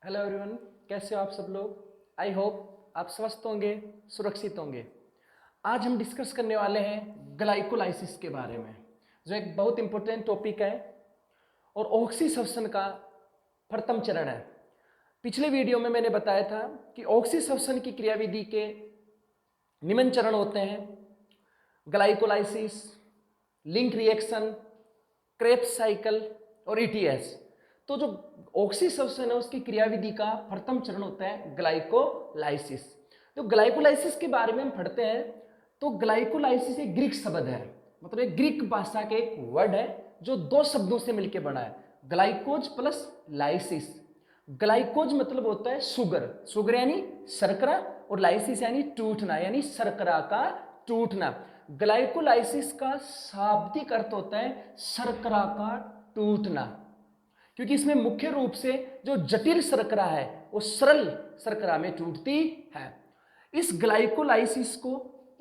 Hello everyone, कैसे हो आप सब लोग। आई होप आप स्वस्थ होंगे, सुरक्षित होंगे। आज हम डिस्कस करने वाले हैं ग्लाइकोलाइसिस के बारे में, जो एक बहुत इंपॉर्टेंट टॉपिक है और ऑक्सीसब्शन का प्रथम चरण है। पिछले वीडियो में मैंने बताया था कि ऑक्सीसब्शन की क्रियाविधि के निम्न चरण होते हैं: glycolysis, link reaction, Krebs cycle और ईटीएस। तो जो ऑक्सीसब्शन है उसकी क्रियाविधि का प्रथम चरण होता है ग्लाइकोलाइसिस। तो ग्लाइकोलाइसिस के बारे में हम पढ़ते हैं तो ग्लाइकोलाइसिस एक ग्रीक शब्द है, मतलब एक ग्रीक भाषा के एक वर्ड है जो दो शब्दों से मिलकर बना है, ग्लाइकोज प्लस लाइसिस। ग्लाइकोज मतलब होता है शुगर, शुगर यानी शर्करा, और लाइसिस यानी टूटना, यानी शर्करा का टूटना। ग्लाइकोलाइसिस का शाब्दिक अर्थ होता है शर्करा का टूटना, क्योंकि इसमें मुख्य रूप से जो जटिल शर्करा है वो सरल शर्करा में टूटती है। इस ग्लाइकोलाइसिस को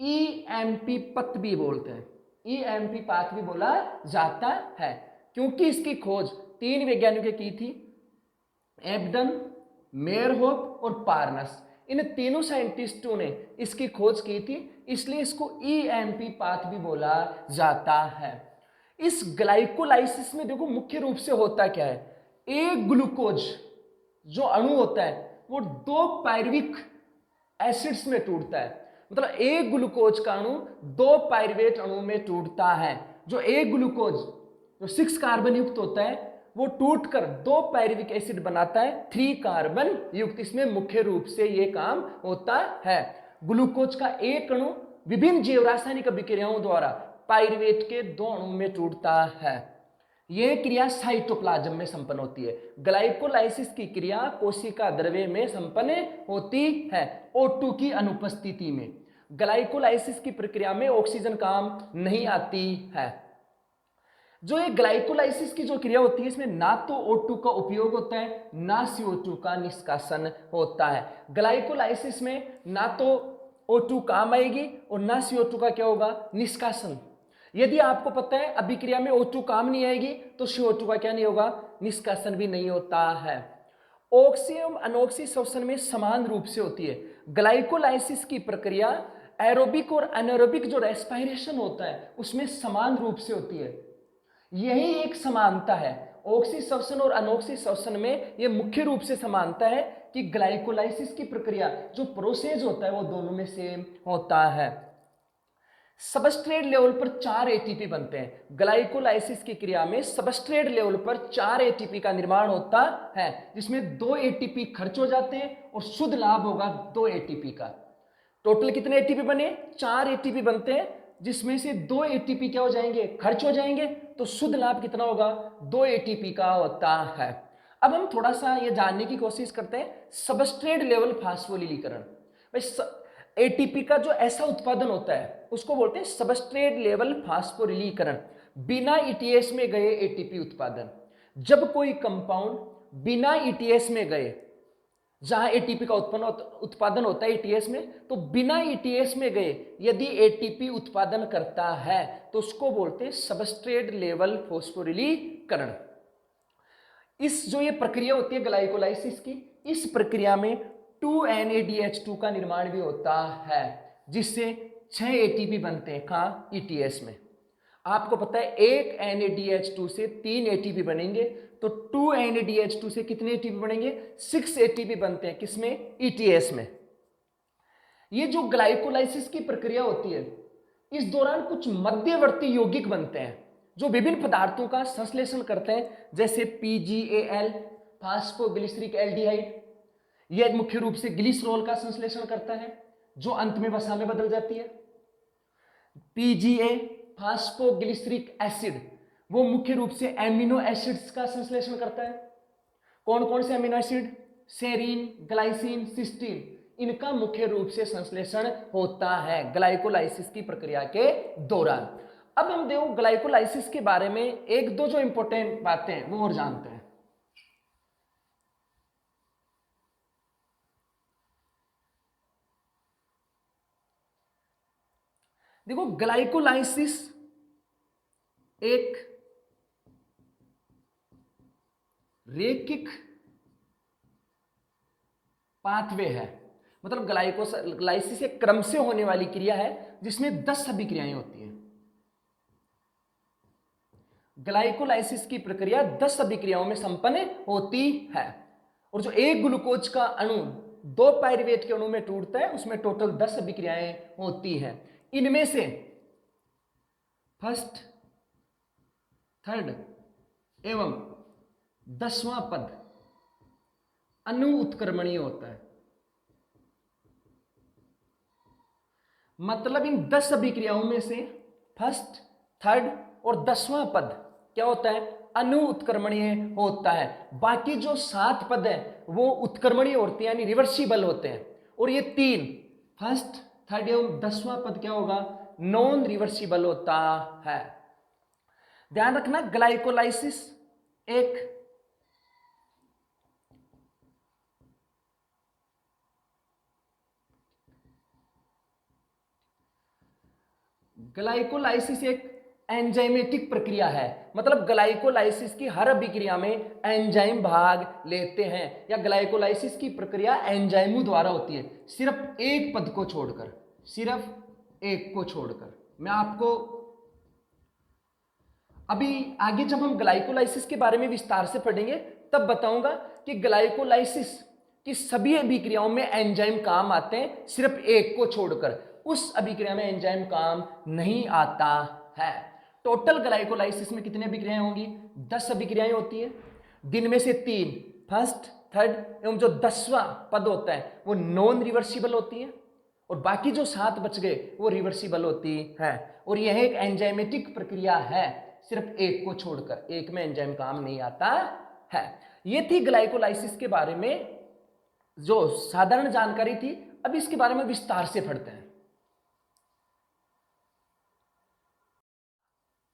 ईएमपी पथ भी बोलते हैं, ईएमपी पाथ भी बोला जाता है, क्योंकि इसकी खोज 3 वैज्ञानिकों की थी, एब्डन, मेयरहोफ और पार्नस। इन तीनों साइंटिस्टों ने इसकी खोज की थी, इसलिए इसको ईएमपी पाथ भी बोला जाता है। इस ग्लाइकोलाइसिस में देखो मुख्य रूप से होता क्या है, एक ग्लूकोज जो अणु होता है वो 2 पायरुविक एसिड्स में टूटता है। मतलब एक ग्लूकोज का अणु 2 पायरुवेट अणु में टूटता है। जो एक ग्लूकोज जो 6 कार्बन युक्त होता है वो टूटकर 2 पायरुविक एसिड बनाता है 3 कार्बन युक्त। इसमें मुख्य रूप से ये काम होता है। ग्लूकोज का एक अणु विभिन्न जैव रासायनिक अभिक्रियाओं द्वारा पायरुवेट के 2 अणु में टूटता है। यह क्रिया साइटोप्लाज्म में संपन्न होती है। ग्लाइकोलाइसिस की क्रिया कोशिका द्रव्य में संपन्न होती है O2 की अनुपस्थिति में। ग्लाइकोलाइसिस की प्रक्रिया में ऑक्सीजन काम नहीं आती है। जो ये ग्लाइकोलाइसिस की जो क्रिया होती है इसमें ना तो O2 का उपयोग होता है ना CO2 का निष्कासन होता है। ग्लाइकोलाइसिस में ना तो O2 काम आएगी और ना CO2 का क्या होगा, निष्कासन। यदि आपको पता है अभिक्रिया में O2 काम नहीं आएगी तो CO2 का क्या नहीं होगा, निष्कासन भी नहीं होता है। ऑक्सी एवं अनोक्सी श्वसन में समान रूप से होती है। ग्लाइकोलाइसिस की प्रक्रिया एरोबिक और अनएरोबिक जो रेस्पिरेशन होता है उसमें समान रूप से होती है। यही एक समानता है, ऑक्सी श्वसन और अनोक्सी श्वसन में यह मुख्य रूप से समानता है कि ग्लाइकोलाइसिस की प्रक्रिया जो प्रोसेस होता है वो दोनों में सेम होता है। सबस्ट्रेट लेवल पर 4 एटीपी बनते हैं। ग्लाइकोलाइसिस की क्रिया में सबस्ट्रेट लेवल पर 4 एटीपी का निर्माण होता है, जिसमें 2 एटीपी खर्च हो जाते हैं और शुद्ध लाभ होगा 2 एटीपी का। टोटल कितने एटीपी बने, 4 एटीपी बनते हैं, जिसमें से 2 एटीपी क्या हो जाएंगे, खर्च हो जाएंगे, तो शुद्ध लाभ कितना होगा, 2 एटीपी का होता है। अब हम थोड़ा सा ये जानने की कोशिश करते हैं सबस्ट्रेट लेवल फास्फोलिलीकरण। एटीपी का जो ऐसा उत्पादन होता है उसको बोलते हैं सबस्ट्रेट लेवल फास्फोरिलीकरण, बिना ईटीएस में गए एटीपी उत्पादन। जब कोई कंपाउंड बिना ईटीएस में गए, जहां एटीपी का उत्पादन होता है ईटीएस में, तो बिना ईटीएस में गए यदि एटीपी उत्पादन करता है तो उसको बोलते हैं सबस्ट्रेट लेवल फास्फोरिलीकरण। इस जो ये प्रक्रिया होती है ग्लाइकोलाइसिस की, इस प्रक्रिया में 2NADH2 का निर्माण भी होता है, जिससे 6 एटीपी बनते हैं कहाँ, ईटीएस में। आपको पता है एक NADH2 से 3 एटीपी बनेंगे, तो 2NADH2 से कितने एटीपी बनेंगे, 6 एटीपी बनते हैं किसमें, ईटीएस में। ये जो ग्लाइकोलाइसिस की प्रक्रिया होती है इस दौरान कुछ मध्यवर्ती यौगिक बनते हैं जो विभिन्न पदार्थों का संश्लेषण करते हैं, जैसे PGAL, फास्फोग्लिसरिक एल्डिहाइड। यह मुख्य रूप से ग्लिसरॉल का संश्लेषण करता है जो अंत में वसा में बदल जाती है। PGA फास्फोग्लिसरिक एसिड वो मुख्य रूप से एमिनो एसिड्स का संश्लेषण करता है। कौन कौन से amino acid, serine, glycine, cysteine, इनका मुख्य रूप से संश्लेषण होता है ग्लाइकोलाइसिस की प्रक्रिया के दौरान। अब हम देखो ग्लाइकोलाइसिस के बारे में एक दो जो इंपॉर्टेंट बातें वो और जानते हैं। देखो ग्लाइकोलाइसिस एक रैखिक पाथवे है, मतलब ग्लाइकोलाइसिस एक क्रम से होने वाली क्रिया है जिसमें 10 अभिक्रियाएं होती हैं। ग्लाइकोलाइसिस की प्रक्रिया 10 अभिक्रियाओं में संपन्न होती है, और जो एक ग्लूकोज का अणु 2 पाइरुवेट के अणु में टूटता है उसमें टोटल 10 अभिक्रियाएं होती हैं। इनमें से फर्स्ट, थर्ड एवं 10वां पद अणु उत्क्रमणीय होता है। मतलब इन 10 अभिक्रियाओं में से फर्स्ट, थर्ड और 10वां पद क्या होता है? अणु उत्क्रमणीय होता है। बाकी जो 7 पद है वो उत्क्रमणीय होते हैं, यानी रिवर्सिबल होते हैं। और ये 3 फर्स्ट, थर्ड एवं 10वां पद क्या होगा? नॉन रिवर्सिबल होता है। ध्यान रखना, ग्लाइकोलाइसिस एक ग्लाइकोलाइसिस एक एंजाइमेटिक प्रक्रिया है। मतलब ग्लाइकोलाइसिस की हर अभिक्रिया में एंजाइम भाग लेते हैं, या ग्लाइकोलाइसिस की प्रक्रिया एंजाइमों द्वारा होती है, सिर्फ एक पद को छोड़कर, सिर्फ एक को छोड़कर। मैं आपको अभी आगे जब हम ग्लाइकोलाइसिस के बारे में विस्तार से पढ़ेंगे तब बताऊंगा कि ग्लाइकोलाइसिस की सभी अभिक्रियाओं में एंजाइम काम आते हैं, सिर्फ एक को छोड़कर। उस अभिक्रिया में एंजाइम काम नहीं आता है। टोटल ग्लाइकोलाइसिस में कितनी अभिक्रियाएं होंगी? 10 अभिक्रियाएं होती है। दिन में से 3 फर्स्ट, थर्ड एवं जो 10वां पद होता है वो नॉन रिवर्सिबल होती है, और बाकी जो 7 बच गए वो रिवर्सिबल होती है। और यह एक एंजाइमेटिक प्रक्रिया है, सिर्फ एक को छोड़कर, एक में एंजाइम काम नहीं आता है। यह थी ग्लाइकोलाइसिस के बारे में जो साधारण जानकारी थी। अब इसके बारे में विस्तार से पढ़ते हैं।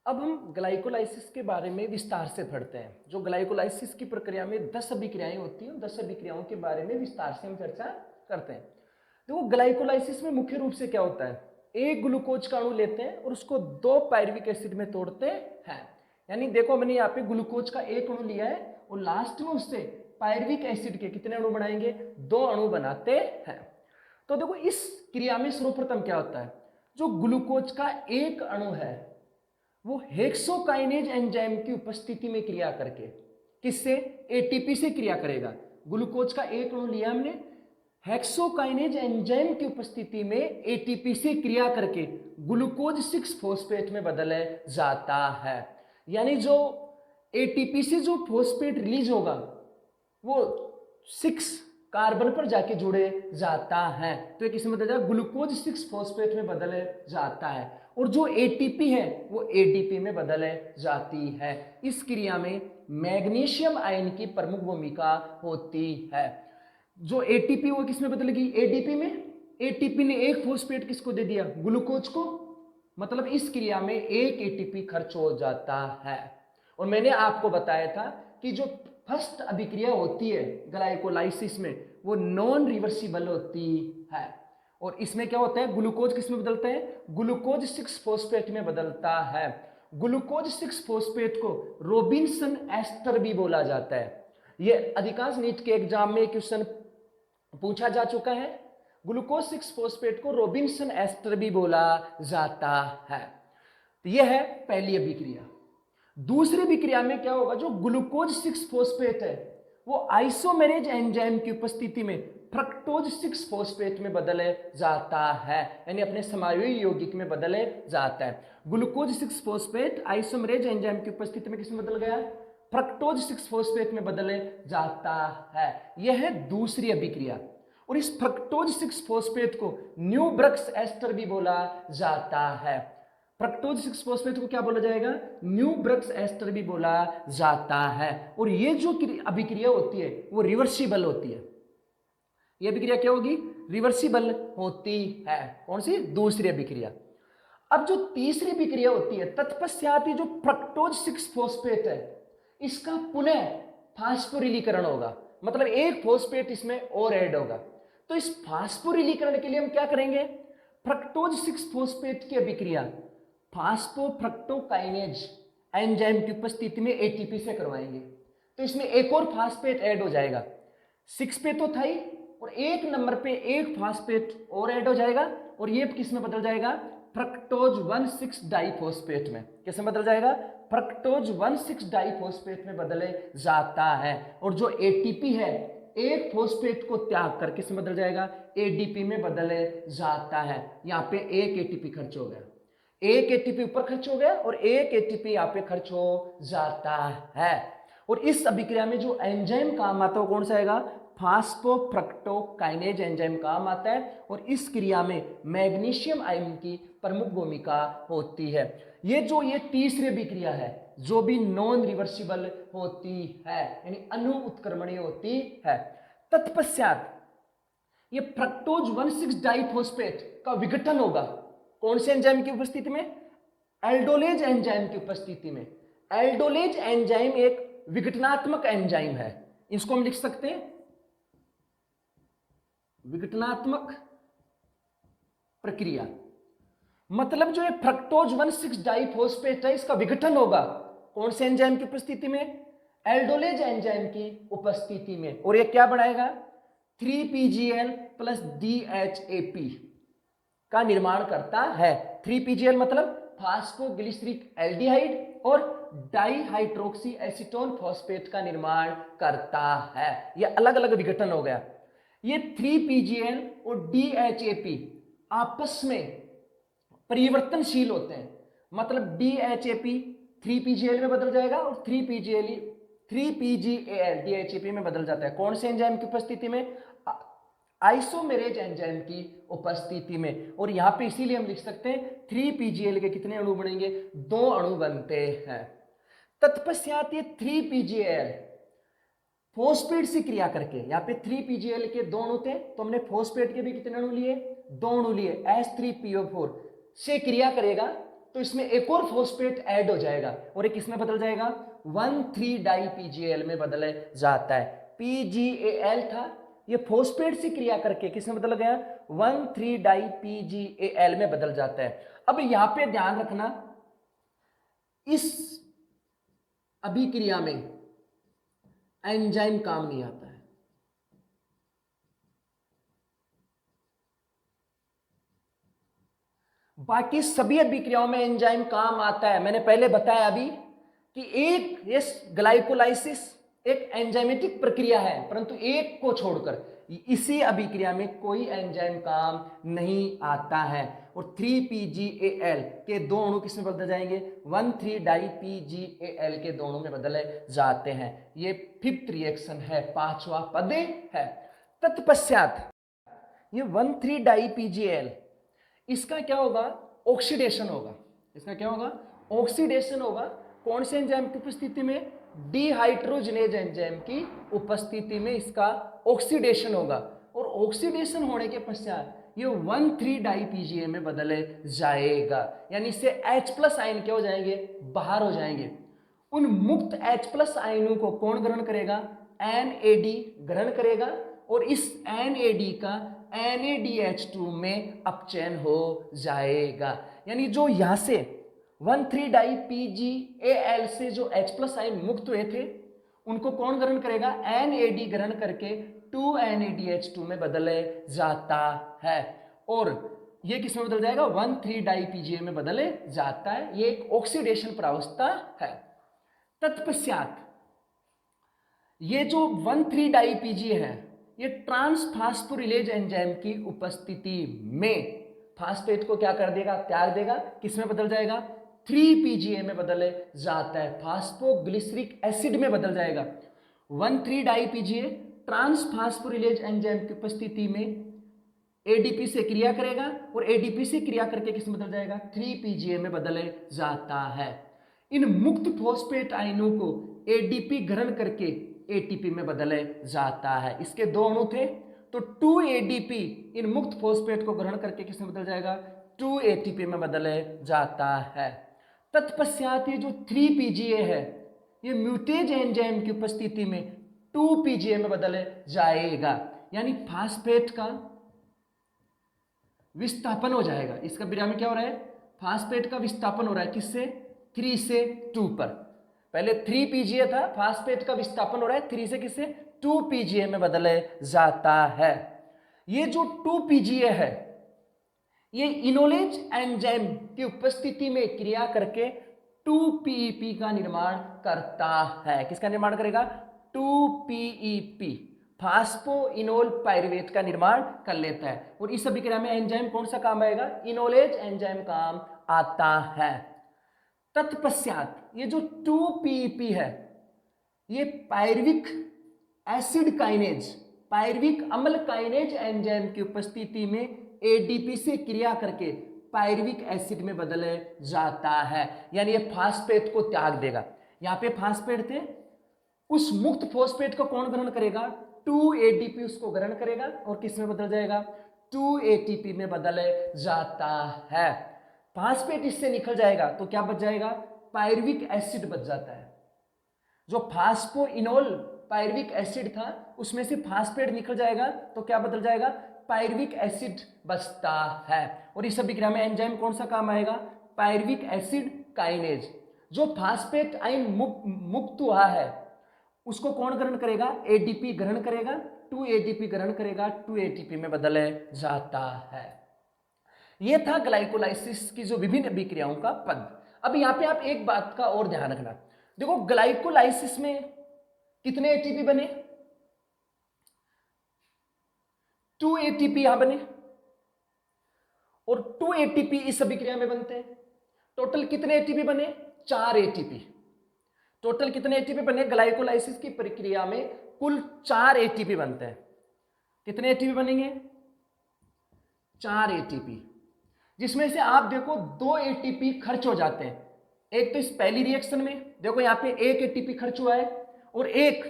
अब हम ग्लाइकोलाइसिस के बारे में विस्तार से पढ़ते हैं। जो ग्लाइकोलाइसिस की प्रक्रिया में 10 अभिक्रियाएं होती हैं, 10 अभिक्रियाओं के बारे में विस्तार से हम चर्चा करते हैं। देखो, ग्लाइकोलाइसिस में मुख्य रूप से क्या होता है? एक ग्लूकोज का अणु लेते हैं और उसको 2 पायरुविक एसिड में तोड़ते हैं। यानी देखो, मैंने यहाँ पे ग्लूकोज का एक अणु लिया है और लास्ट में उससे पायरुविक एसिड के कितने अणु बनाएंगे? 2 अणु बनाते हैं। तो देखो, इस क्रिया में सर्वप्रथम क्या होता है? जो ग्लूकोज का एक अणु है वो हेक्सोकाइनेज एंजाइम की उपस्थिति में क्रिया करके, किससे? एटीपी से क्रिया करेगा। ग्लूकोज का एक अणु लिया हमने, हेक्सोकाइनेज एंजाइम की उपस्थिति में एटीपी से क्रिया करके ग्लूकोज 6 फॉस्फेट में बदल जाता है। यानी जो एटीपी से जो फॉस्फेट रिलीज होगा वो 6 कार्बन पर जाके जुड़े जाता है, तो एक इसमें बदल जाएगा, ग्लूकोज 6 फॉस्फेट में बदल जाता है। और जो एटीपी है वो एडीपी में बदल जाती है। इस क्रिया में मैग्नीशियम आयन की प्रमुख भूमिका होती है। जो एटीपी वो किस में बदलेगी? एडीपी में। एटीपी ने एक फॉस्फेट किसको दे दिया? ग्लूकोज को। मतलब इस क्रिया में एक एटीपी खर्च हो जाता है। और मैंने आपको बताया था कि जो फर्स्ट अभिक्रिया होती है ग्लाइकोलाइसिस में वो नॉन रिवर्सिबल होती है। और इसमें क्या होता है? ग्लूकोज किस में बदलता है? ग्लूकोज 6 फॉस्फेट में बदलता है। ग्लूकोज 6 फॉस्फेट को रॉबिन्सन एस्टर भी बोला जाता है। यह अधिकांश नीट के एग्जाम में क्वेश्चन पूछा जा चुका है। ग्लूकोज 6 फॉस्फेट को रॉबिन्सन एस्टर भी बोला जाता है। तो यह है पहली अभिक्रिया। दूसरी अभिक्रिया में क्या होगा? जो ग्लूकोज 6 फॉस्फेट है वो आइसोमेरेज एंजाइम की उपस्थिति में फ्रक्टोज 6 फॉस्फेट में बदले जाता है, यानी अपने समायोगी यौगिक में बदले जाता है। ग्लूकोज 6 फॉस्फेट आइसोमेरेज एंजाइम की उपस्थिति में किसमें बदल गया? फ्रक्टोज 6 फॉस्फेट में बदले जाता है। यह है दूसरी अभिक्रिया। और इस फ्रक्टोज 6 फॉस्फेट को न्यूब्रक्स एस्टर भी बोला जाता है। फ्रक्टोज 6 फॉस्फेट को क्या बोला जाएगा? न्यूब्रक्स एस्टर भी बोला जाता है। और ये जो अभिक्रिया होती है वो रिवर्सिबल होती है। ये अभिक्रिया क्या होगी? रिवर्सिबल होती है। कौन सी? दूसरी अभिक्रिया। अब जो तीसरी अभिक्रिया होती है, तत्पश्चात जो फ्रक्टोज 6 फॉस्फेट है इसका पुनः फास्फोरिलीकरण होगा। मतलब एक फॉस्फेट इसमें और ऐड होगा। तो इस फास्फोरिलीकरण के लिए हम क्या करेंगे? फ्रक्टोज 6 फॉस्फेट की अभिक्रिया फास्फोफ्रक्टोकाइनेज एंजाइम की उपस्थिति में एटीपी से करवाएंगे। तो इसमें एक और फास्फेट ऐड हो जाएगा। 6 पे तो था ही, और एक नंबर पे एक फास्फेट और ऐड हो जाएगा और ये किस में बदल जाएगा, फ्रक्टोज 1,6 डाइफॉस्फेट में। किस में बदल जाएगा, फ्रक्टोज 1,6 डाइफॉस्फेट में बदले जाता है। और जो एटीपी है एक फॉस्फेट को त्याग कर किस में बदल जाएगा, एडीपी में बदले जाता है। यहाँ पे एक एटीपी खर्च हो गया, एक एटीपी ऊपर खर्च हो गया और एक एटीपी यहाँ पे खर्च हो जाता है। और इस अभिक्रिया में जो एंजाइम काम आता है वो कौन सा आएगा, फास्फोफ्रक्टोकाइनेज एंजाइम काम आता है। और इस क्रिया में मैग्नीशियम आयन की प्रमुख भूमिका होती है। ये तीसरी अभिक्रिया है जो भी नॉन रिवर्सिबल होती है, यानी अनु उत्क्रमणीय होती है। तत्पश्चात ये फ्रक्टोज 1,6 डाइफॉस्फेट का विघटन होगा कौन से एंजाइम की उपस्थिति में, एल्डोलेज एंजाइम की उपस्थिति में। एल्डोलेज एंजाइम एक विघटनात्मक एंजाइम है, इसको हम लिख सकते हैं विघटनात्मक प्रक्रिया। मतलब जो ये फ्रक्टोज 1,6 डाइफॉस्फेट है इसका विघटन होगा कौन से एंजाइम की उपस्थिति में, एल्डोलेज एंजाइम की उपस्थिति में। और ये क्या बनाएगा, 3PGL प्लस DHAP का निर्माण करता है। 3PGL मतलब फास्फोग्लिसरिक एल्डिहाइड और डाइहाइड्रोक्सी एसीटोन फॉस्फेट का निर्माण करता है। यह अलग अलग विघटन हो गया। ये 3PGL और DHAP आपस में परिवर्तनशील होते हैं, मतलब DHAP 3PGL में बदल जाएगा और 3PGAL DHAP में बदल जाता है। कौन से एंजाइम की उपस्थिति में, आइसोमेरेज एंजाइम की उपस्थिति में। और यहां पे इसीलिए हम लिख सकते हैं 3PGL के कितने अणु बनेंगे, 2 अणु बनते हैं। तत्पश्चात ये 3PGL फॉस्फेट से क्रिया करके, यहाँ पे 3PGL के 2 अणु थे तो हमने फॉस्फेट के भी कितने अणु लिए, 2 अणु लिए, H3PO4 से क्रिया करेगा तो इसमें एक और फॉस्फेट ऐड हो जाएगा और ये किसमें बदल जाएगा, 1,3 डाई-PGL में बदल जाता है। PGAL था, ये फॉस्फेट से क्रिया करके किसमें बदल गया, 1,3 डाई-PGAL में बदल जाता है। अब यहां पे ध्यान रखना, इस अभिक्रिया में एंजाइम काम नहीं आता है। बाकी सभी अभिक्रियाओं में एंजाइम काम आता है। मैंने पहले बताया अभी कि एक ये ग्लाइकोलाइसिस एक एंजाइमेटिक प्रक्रिया है, परंतु एक को छोड़कर इसी अभिक्रिया में कोई एंजाइम काम नहीं आता है। और 3PGAL के 2 अणु किसमें बदल जाएंगे, 1,3 डाई-PGAL के 2 अणु में बदले जाते हैं। ये 5th रिएक्शन है, 5वां पद है। तत्पश्चात ये 1,3 डाई-PGAL इसका क्या होगा, ऑक्सीडेशन होगा। इसका क्या होगा, ऑक्सीडेशन होगा। कौन से एंजाइम की उपस्थिति में, डिहाइड्रोजनेज एंजाइम की उपस्थिति में इसका ऑक्सीडेशन होगा। और ऑक्सीडेशन होने के पश्चात ये 1,3 डाई-PGA में बदले जाएगा, यानी इससे H+ आयन क्या हो जाएंगे, बाहर हो जाएंगे। उन मुक्त H+ आयनों को कौन ग्रहण करेगा, NAD ग्रहण करेगा और इस NAD का NADH2 में अपचयन हो जाएगा। यानी जो यहां से 1,3 डाई-PGAL से जो H+ आयन मुक्त हुए थे उनको कौन ग्रहण करेगा, NAD ग्रहण करके 2NADH2 में बदले जाता है। और ये किस में बदल जाएगा, 1,3 डाई-PGA में बदले जाता है। ये एक ऑक्सीडेशन प्रावस्था है। तत्पश्चात ये जो 1,3 डाई-PGA है ये ट्रांसफास्फोरिलेज एंजाइम की उपस्थिति में फास्फेट को क्या कर देगा, त्याग देगा, किसमें बदल जाएगा, 3PGA में बदले जाता है, फास्फोग्लिसरिक एसिड में बदल जाएगा। 1,3 डाई-PGA ट्रांसफास्फोरिलेज एंजाइम की उपस्थिति में ADP से क्रिया करेगा और ADP से क्रिया करके किसमें बदल जाएगा, 3PGA में बदले जाता है। इन मुक्त फॉस्फेट आयनों को ADP ग्रहण करके ATP में बदले जाता है। इसके 2 अणु थे तो 2ADP इन मुक्त फॉस्फेट को ग्रहण करके किसमें बदल जाएगा, 2ATP में बदले जाता है। तत्पश्चात ये जो 3PGA है ये म्यूटेज एंजाइम की उपस्थिति में 2PGA में बदले जाएगा, यानी फास्फेट का विस्थापन हो जाएगा। इसका विराम में क्या हो रहा है, फास्फेट का विस्थापन हो रहा है, किससे, 3 से 2 पर। पहले 3PGA था, फास्फेट का विस्थापन हो रहा है 3 से किससे, 2PGA में बदल जाता है। ये जो 2PGA है ये इनोलेज एंजाइम की उपस्थिति में क्रिया करके 2PEP का निर्माण करता है। किसका निर्माण करेगा? 2PEP, फास्फोइनोल पायरुवेट का निर्माण कर लेता है। और इस अभिक्रिया में एंजाइम कौन सा काम आएगा? इनोलेज एंजाइम काम आता है। तत्पश्चात ये जो 2PEP है ये पायरुविक एसिड काइनेज, पायरुविक अम्ल काइनेज एंजाइम की उपस्थिति में ADP से क्रिया करके पायरुविक एसिड में बदल जाता है। यानी ये फास्फेट को त्याग देगा। यहाँ पे फास्फेट थे, उस मुक्त फॉस्फेट को कौन ग्रहण करेगा? 2ATP उसको ग्रहण करेगा और किस में बदल जाएगा? 2ATP में बदल जाता है। फास्फेट इससे निकल जाएगा तो क्या बच जाएगा? पायरुविक एसिड बच जाता है। जो फास्फोइनोल पायरुविक एसिड था उसमें से फास्फेट निकल जाएगा तो क्या बदल जाएगा? पायरुविक एसिड बचता है। और इस अभिक्रिया में एंजाइम कौन सा काम आएगा? Pyruvic acid kinase. जो फास्फेट आयन मुक्त हुआ है उसको कौन ग्रहण करेगा? ADP ग्रहण करेगा, 2ATP ग्रहण करेगा, 2ATP में बदल जाता है। यह था ग्लाइकोलाइसिस की जो विभिन्न अभिक्रियाओं का पद। अब यहां पे आप एक बात का और ध्यान रखना, देखो ग्लाइकोलाइसिस में कितने ATP बने? 2 ATP यहां बने और 2 ATP इस अभिक्रिया में बनते हैं। टोटल कितने ATP बने? 4 ATP। टोटल कितने ATP बने? ग्लाइकोलाइसिस की प्रक्रिया में कुल 4 ATP बनते हैं। कितने ATP बनेंगे? 4 ATP, जिसमें से आप देखो 2 ATP खर्च हो जाते हैं। एक तो इस पहली रिएक्शन में देखो यहाँ पे 1 ATP खर्च हुआ है और एक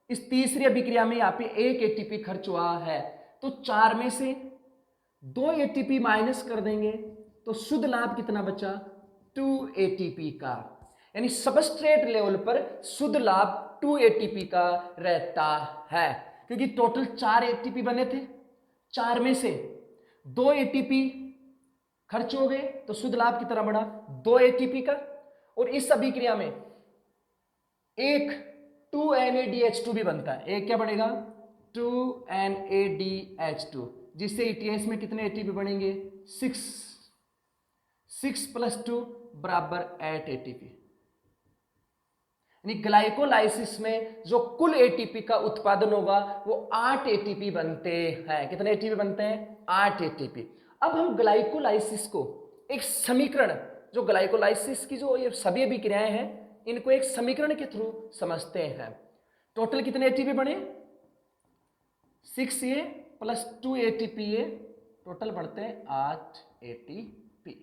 इस तीसरी अभिक्रिया में यहाँ पे 1 ATP खर्च हुआ है। तो 4 में से 2 ATP माइनस कर देंगे तो शुद्ध लाभ कितना बचा? 2 ATP का। यानी सबस्ट्रेट लेवल पर शुद्ध लाभ 2 ATP का रहता है, क्योंकि टोटल 4 ATP बने थे, 4 में से 2 ATP खर्च हो गए तो शुद्ध लाभ कितना बढ़ा? 2 ATP का। और इस अभिक्रिया में एक 2NADH2 भी बनता है। एक क्या बनेगा? 2NADH2, जिससे ETS में कितने ATP बनेंगे? 6 + 2 बराबर 8 ATP। यानी ग्लाइकोलाइसिस में जो कुल ATP का उत्पादन होगा वो 8 ATP बनते हैं। कितने ATP बनते हैं? 8 ATP। अब हम ग्लाइकोलाइसिस को एक समीकरण, जो ग्लाइकोलाइसिस की जो ये सभी अभिक्रियाएं हैं इनको एक समीकरण के थ्रू समझते हैं। टोटल कितने ATP बने? 6A + 2 ATPA, टोटल बढ़ते हैं 8 ATP।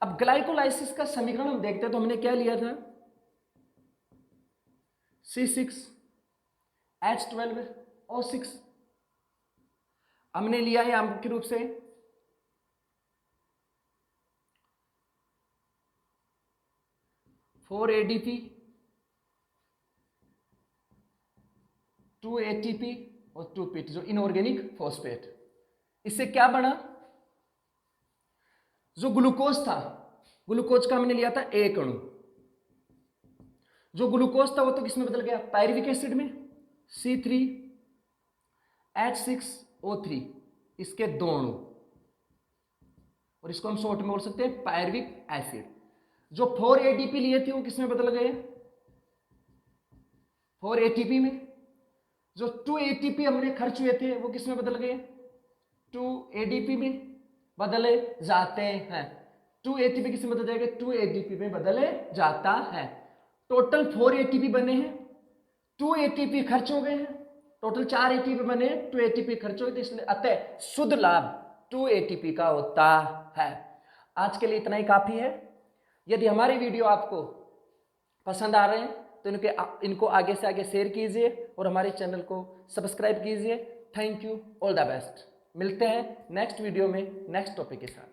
अब ग्लाइकोलाइसिस का समीकरण हम देखते हैं तो हमने क्या लिया था? C6H12O6 हमने लिया है मुख्य रूप से 4 ADP, 2 ATP और 2 PT, जो इनऑर्गेनिक फॉस्फेट। इससे क्या बना? जो ग्लूकोज था, ग्लूकोज का हमने लिया था एक अणु। जो ग्लूकोज था वो तो किसमें बदल गया? पायरुविक एसिड में, C3H6O3, इसके 2 अणु, और इसको हम शॉर्ट में बोल सकते हैं पायरुविक एसिड। जो 4 ADP लिए थे वो किसमें बदल गए? 4 ATP में। जो 2 ATP हमने खर्च हुए थे वो किसमें बदल गए? 2 ADP में बदले जाते हैं। 2 ATP किसमें बदल जाएगा? 2 ADP में बदले जाता है। टोटल 4 ATP बने हैं, 2 ATP खर्च हो गए हैं। टोटल 4 ATP बने, 2 ATP खर्च हो गए, इसलिए अतः शुद्ध लाभ 2 ATP का होता है। आज के लिए इतना ही काफी है। यदि हमारे वीडियो आपको पसंद आ रहे हैं तो इनको आगे से आगे शेयर कीजिए और हमारे चैनल को सब्सक्राइब कीजिए। Thank you, all the best. मिलते हैं नेक्स्ट वीडियो में नेक्स्ट टॉपिक के साथ।